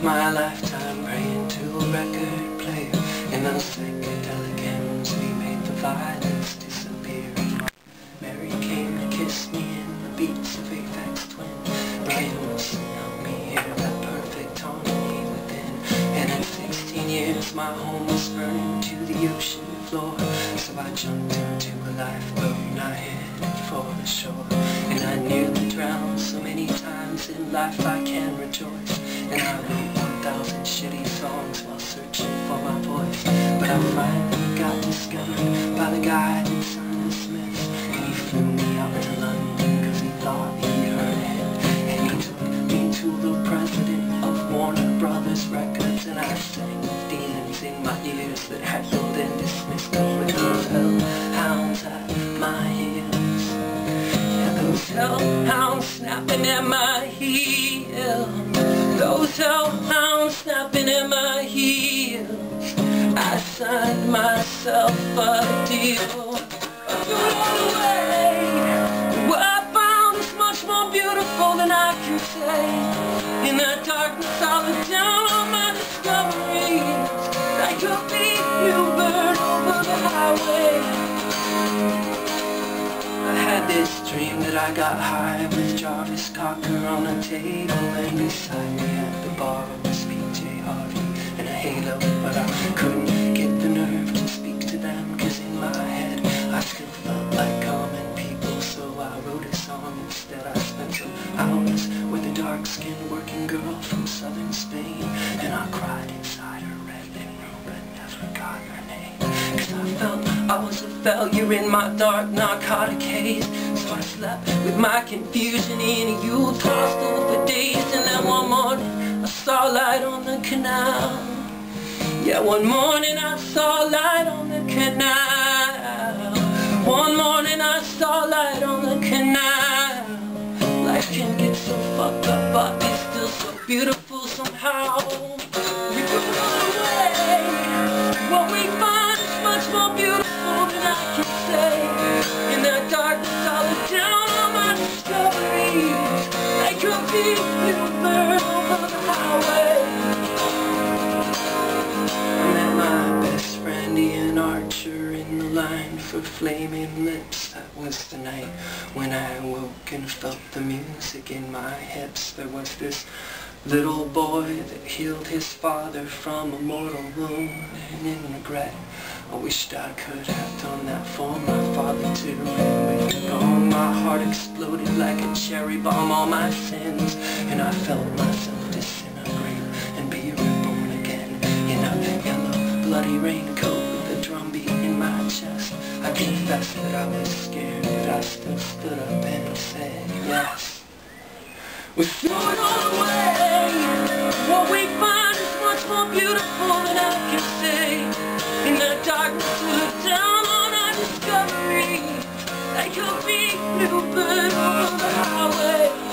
my lifetime praying to a record player. In those psychedelic hymns we made the violence disappear. Mary came to kiss me in the beats of Aphex Twin. Candles help me hear that perfect harmony within. And in 16 years my home was burning to the ocean floor. So I jumped into a lifeboat and I headed for the shore. And I nearly drowned so many times in life I can rejoice. And I wrote 1,000 shitty songs while searching for my voice. But I finally got discovered by the guy that signed the Smiths. And he flew me out to London cause he thought he heard it. And he took me to the president of Warner Brothers Records. And I sang with demons in my ears that heckled and dismissed me with those hellhounds at my heels. Yeah, those hellhounds snapping at my heels. Those hellhounds snapping at my heels. I signed myself a deal. I threw it all away. What I found is much more beautiful than I can say. In that darkness I looked down on my discoveries. Like a big bluebird over the highway. I had this dream that I got high with Jarvis Cocker on a table, and beside me at the bar was P.J. Harvey and a halo. But I couldn't get the nerve to speak to them, cause in my head I still felt like common people. So I wrote a song instead. I spent some hours with a dark-skinned working girl from southern Spain, and I cried inside her red room but never got her name. Cause I felt I was a failure in my dark narcotic haze. So I slept with my confusion in a Yule tossed over days. And then one morning I saw light on the canal. Yeah, one morning I saw light on the canal. One morning I saw light on the canal. Life can get so fucked up but it's still so beautiful somehow. We put it all away. What we find is much more beautiful than I can say. In that darkness I look down on my discoveries. Like a big little bird over the highway. I met my best friend Ian Archer in the line for Flaming Lips. That was the night when I awoke and felt the music in my hips. There was this little boy that healed his father from a mortal wound, and in regret I wished I could have done that for my father too. And with the gong my heart exploded like a cherry bomb. All my sins, and I felt myself disintegrate and be reborn again in a yellow bloody raincoat with a drumbeat in my chest. I confess that I was scared, but I still stood up and said yes. We threw it all away. What we find is much more beautiful than I can say. In the darkness we look down on our discovery. Like a big bluebird over the highway.